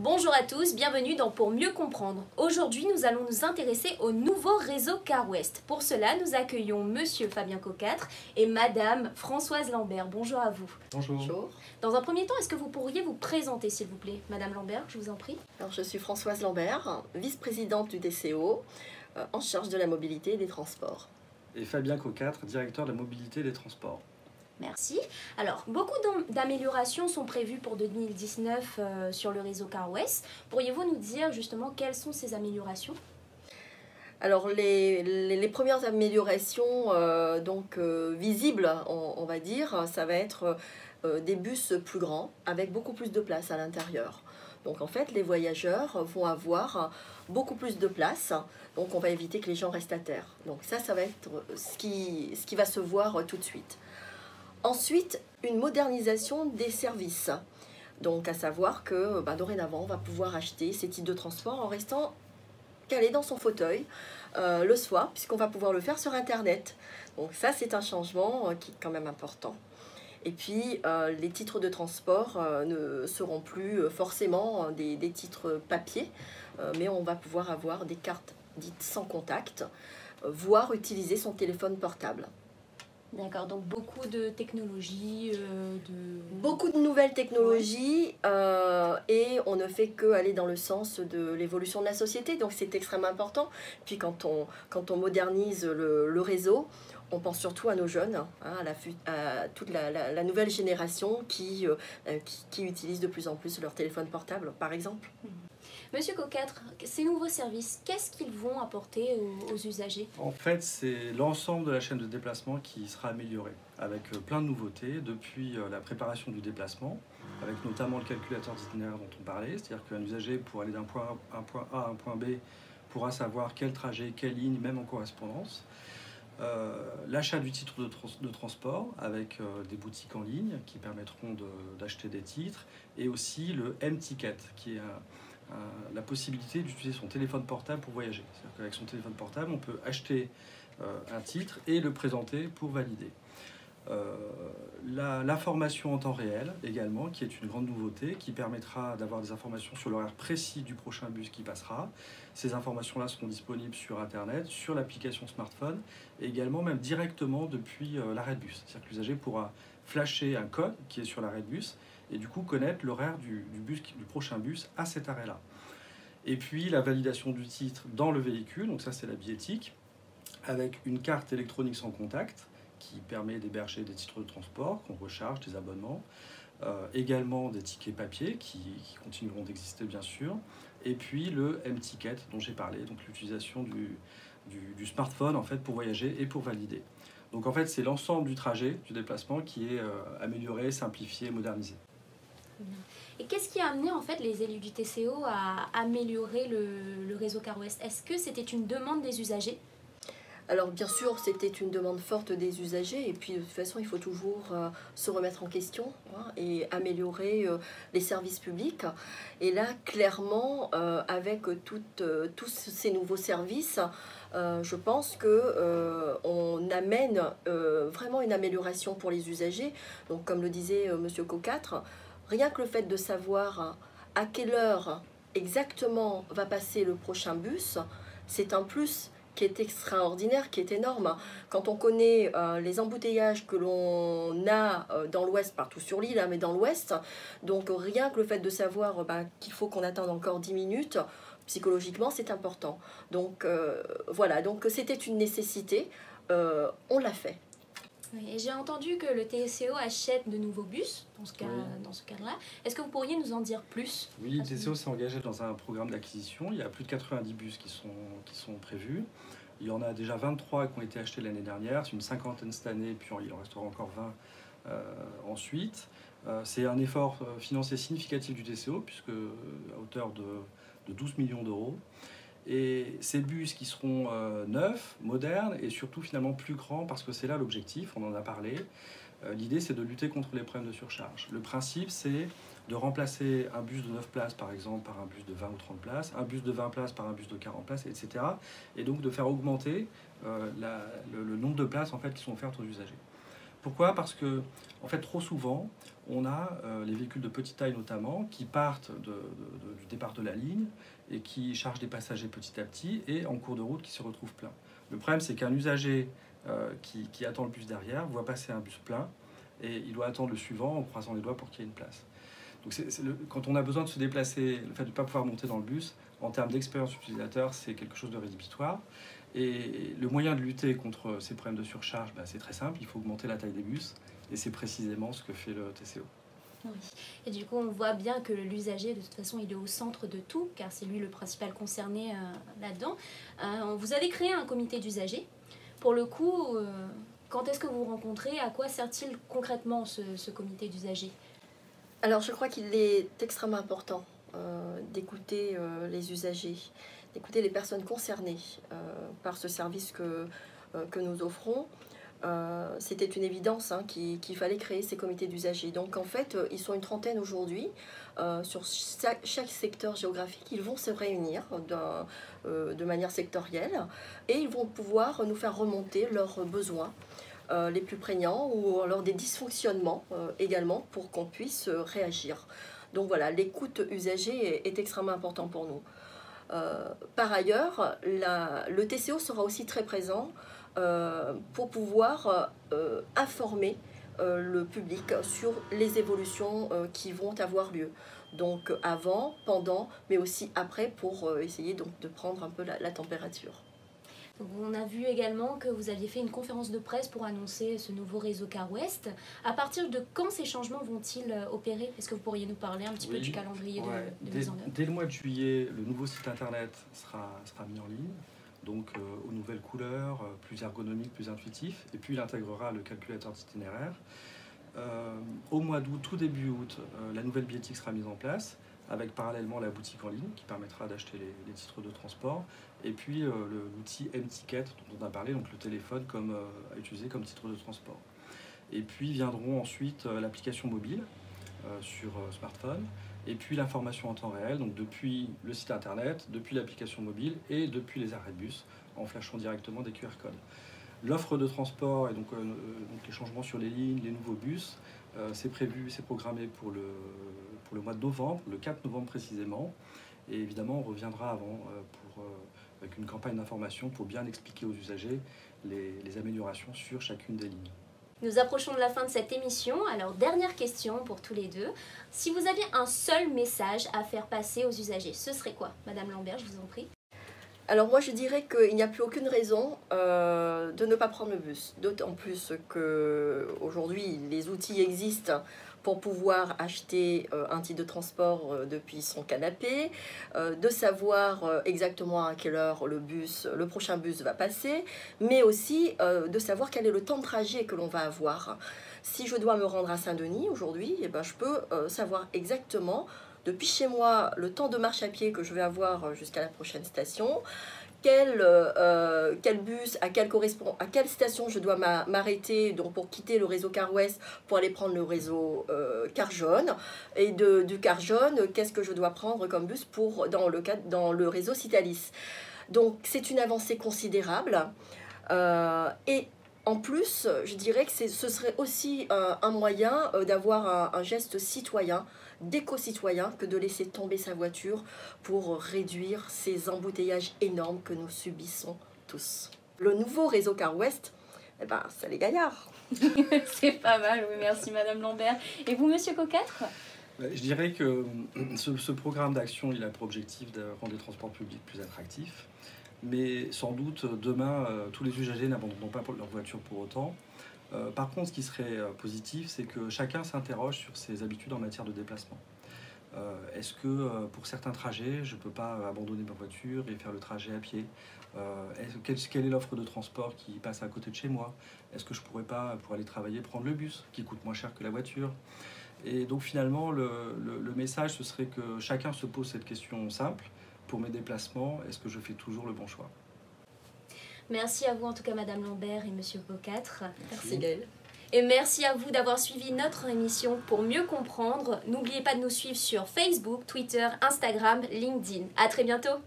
Bonjour à tous, bienvenue dans Pour mieux comprendre. Aujourd'hui, nous allons nous intéresser au nouveau réseau Car West. Pour cela, nous accueillons Monsieur Fabien Cocâtre et Madame Françoise Lambert. Bonjour à vous. Bonjour. Bonjour. Dans un premier temps, est-ce que vous pourriez vous présenter, s'il vous plaît, Madame Lambert, je vous en prie. Alors, je suis Françoise Lambert, vice-présidente du DCO, en charge de la mobilité et des transports. Et Fabien Cocâtre, directeur de la mobilité et des transports. Merci. Alors, beaucoup d'améliorations sont prévues pour 2019 sur le réseau Car West. Pourriez-vous nous dire justement quelles sont ces améliorations ? Alors, les premières améliorations visibles, on va dire, ça va être des bus plus grands, avec beaucoup plus de place à l'intérieur. Donc, en fait, les voyageurs vont avoir beaucoup plus de place, donc on va éviter que les gens restent à terre. Donc ça va être ce qui va se voir tout de suite. Ensuite, une modernisation des services. Donc, à savoir que dorénavant, on va pouvoir acheter ces types de transport en restant calé dans son fauteuil le soir, puisqu'on va pouvoir le faire sur Internet. Donc ça, c'est un changement qui est quand même important. Et puis, les titres de transport ne seront plus forcément des titres papier, mais on va pouvoir avoir des cartes dites sans contact, voire utiliser son téléphone portable. D'accord, donc beaucoup de technologies, Beaucoup de nouvelles technologies et on ne fait qu'aller dans le sens de l'évolution de la société, donc c'est extrêmement important. Puis quand on modernise le réseau, on pense surtout à nos jeunes, à toute la nouvelle génération qui utilise de plus en plus leur téléphone portable, par exemple. Monsieur Cocâtre, ces nouveaux services, qu'est-ce qu'ils vont apporter aux usagers ? En fait, c'est l'ensemble de la chaîne de déplacement qui sera améliorée, avec plein de nouveautés, depuis la préparation du déplacement, avec notamment le calculateur d'itinéraire dont on parlait, c'est-à-dire qu'un usager, pour aller d'un point A à un point B, pourra savoir quel trajet, quelle ligne, même en correspondance. L'achat du titre de transport avec des boutiques en ligne qui permettront d'acheter des titres, et aussi le M-Ticket, qui est la possibilité d'utiliser son téléphone portable pour voyager. C'est-à-dire qu'avec son téléphone portable, on peut acheter un titre et le présenter pour valider. L'information en temps réel également, qui est une grande nouveauté, qui permettra d'avoir des informations sur l'horaire précis du prochain bus qui passera. Ces informations-là seront disponibles sur Internet, sur l'application smartphone, et également même directement depuis l'arrêt de bus. C'est-à-dire que l'usager pourra flasher un code qui est sur l'arrêt de bus, et du coup connaître l'horaire du prochain bus à cet arrêt-là. Et puis la validation du titre dans le véhicule, donc ça c'est la billettique, avec une carte électronique sans contact qui permet d'héberger des titres de transport qu'on recharge, des abonnements, également des tickets papier qui continueront d'exister bien sûr, et puis le M-Ticket dont j'ai parlé, donc l'utilisation du smartphone en fait pour voyager et pour valider. Donc en fait c'est l'ensemble du trajet, du déplacement qui est amélioré, simplifié, modernisé. Et qu'est-ce qui a amené en fait les élus du TCO à améliorer le réseau Car West ? Est-ce que c'était une demande des usagers ? Alors bien sûr, c'était une demande forte des usagers et puis de toute façon, il faut toujours se remettre en question et améliorer les services publics. Et là, clairement, avec tous ces nouveaux services, je pense qu'on amène vraiment une amélioration pour les usagers. Donc comme le disait Monsieur Cocâtre, rien que le fait de savoir à quelle heure exactement va passer le prochain bus, c'est un plus qui est extraordinaire, qui est énorme. Quand on connaît les embouteillages que l'on a dans l'Ouest, partout sur l'île, mais dans l'Ouest, donc rien que le fait de savoir qu'il faut qu'on attende encore 10 minutes, psychologiquement, c'est important. Donc voilà, donc c'était une nécessité, on l'a fait. Oui, et j'ai entendu que le TCO achète de nouveaux bus dans ce cadre-là. Est-ce que vous pourriez nous en dire plus ? Oui, le TCO s'est engagé dans un programme d'acquisition. Il y a plus de 90 bus qui sont prévus. Il y en a déjà 23 qui ont été achetés l'année dernière, c'est une cinquantaine cette année, puis il en restera encore 20 ensuite. C'est un effort financier significatif du TCO, puisque à hauteur de 12 millions d'euros. Et ces bus qui seront neufs, modernes et surtout finalement plus grands, parce que c'est là l'objectif, on en a parlé. L'idée c'est de lutter contre les problèmes de surcharge. Le principe c'est de remplacer un bus de 9 places par exemple par un bus de 20 ou 30 places, un bus de 20 places par un bus de 40 places, etc. Et donc de faire augmenter le nombre de places en fait, qui sont offertes aux usagers. Pourquoi? Parce que, en fait, trop souvent, on a les véhicules de petite taille notamment qui partent du départ de la ligne et qui chargent des passagers petit à petit et en cours de route qui se retrouvent pleins. Le problème, c'est qu'un usager qui attend le bus derrière voit passer un bus plein et il doit attendre le suivant en croisant les doigts pour qu'il y ait une place. Donc quand on a besoin de se déplacer, le fait de ne pas pouvoir monter dans le bus, en termes d'expérience utilisateur, c'est quelque chose de rédhibitoire. Et le moyen de lutter contre ces problèmes de surcharge, c'est très simple, il faut augmenter la taille des bus. Et c'est précisément ce que fait le TCO. Oui. Et du coup, on voit bien que l'usager, de toute façon, il est au centre de tout, car c'est lui le principal concerné là-dedans. Vous avez créé un comité d'usagers. Pour le coup, quand est-ce que vous vous rencontrez? À quoi sert-il concrètement ce comité d'usagers? Alors, je crois qu'il est extrêmement important d'écouter les usagers, d'écouter les personnes concernées par ce service que nous offrons. C'était une évidence qu'il fallait créer ces comités d'usagers. Donc en fait, ils sont une trentaine aujourd'hui. Sur chaque secteur géographique, ils vont se réunir de manière sectorielle et ils vont pouvoir nous faire remonter leurs besoins les plus prégnants ou alors des dysfonctionnements également pour qu'on puisse réagir. Donc voilà, l'écoute usagée est extrêmement important pour nous. Par ailleurs, le TCO sera aussi très présent pour pouvoir informer le public sur les évolutions qui vont avoir lieu. Donc avant, pendant, mais aussi après pour essayer donc de prendre un peu la température. On a vu également que vous aviez fait une conférence de presse pour annoncer ce nouveau réseau Car West. À partir de quand ces changements vont-ils opérer? Est-ce que vous pourriez nous parler un petit peu du calendrier de mise en œuvre? Dès le mois de juillet, le nouveau site internet sera mis en ligne. Donc aux nouvelles couleurs, plus ergonomique, plus intuitif, et puis il intégrera le calculateur d'itinéraire. Au mois d'août, tout début août, la nouvelle billettique sera mise en place, avec parallèlement la boutique en ligne qui permettra d'acheter les titres de transport, et puis l'outil M-Ticket dont on a parlé, donc le téléphone à utiliser comme titre de transport. Et puis viendront ensuite l'application mobile sur smartphone, et puis l'information en temps réel, donc depuis le site internet, depuis l'application mobile et depuis les arrêts de bus, en flashant directement des QR codes. L'offre de transport et donc les changements sur les lignes, les nouveaux bus, c'est programmé pour le mois de novembre, le 4 novembre précisément. Et évidemment, on reviendra avant avec une campagne d'information pour bien expliquer aux usagers les améliorations sur chacune des lignes. Nous approchons de la fin de cette émission, alors dernière question pour tous les deux. Si vous aviez un seul message à faire passer aux usagers, ce serait quoi? Madame Lambert, je vous en prie. Alors moi je dirais qu'il n'y a plus aucune raison de ne pas prendre le bus. D'autant plus qu'aujourd'hui les outils existent pour pouvoir acheter un titre de transport depuis son canapé, de savoir exactement à quelle heure le prochain bus va passer, mais aussi de savoir quel est le temps de trajet que l'on va avoir. Si je dois me rendre à Saint-Denis aujourd'hui, je peux savoir exactement depuis chez moi le temps de marche à pied que je vais avoir jusqu'à la prochaine station, quel bus, à quelle station je dois m'arrêter donc pour quitter le réseau Car West pour aller prendre le réseau Car Jaune, et du Car Jaune, qu'est-ce que je dois prendre comme bus dans le réseau Citalis. Donc c'est une avancée considérable et en plus, je dirais que ce serait aussi un moyen d'avoir un geste citoyen, d'éco-citoyen, que de laisser tomber sa voiture pour réduire ces embouteillages énormes que nous subissons tous. Le nouveau réseau Car West, c'est les gaillards. C'est pas mal, oui, merci Madame Lambert. Et vous, Monsieur Cocâtre? Je dirais que ce programme d'action, il a pour objectif de rendre les transports publics plus attractifs. Mais sans doute, demain, tous les usagers n'abandonneront pas leur voiture pour autant. Par contre, ce qui serait positif, c'est que chacun s'interroge sur ses habitudes en matière de déplacement. Est-ce que pour certains trajets, je ne peux pas abandonner ma voiture et faire le trajet à pied? Quelle est l'offre de transport qui passe à côté de chez moi? Est-ce que je ne pourrais pas, pour aller travailler, prendre le bus, qui coûte moins cher que la voiture? Et donc finalement, le message, ce serait que chacun se pose cette question simple. Pour mes déplacements, est-ce que je fais toujours le bon choix? Merci à vous en tout cas Madame Lambert et Monsieur Cocâtre. Merci Gaëlle. Et merci à vous d'avoir suivi notre émission pour mieux comprendre. N'oubliez pas de nous suivre sur Facebook, Twitter, Instagram, LinkedIn. À très bientôt.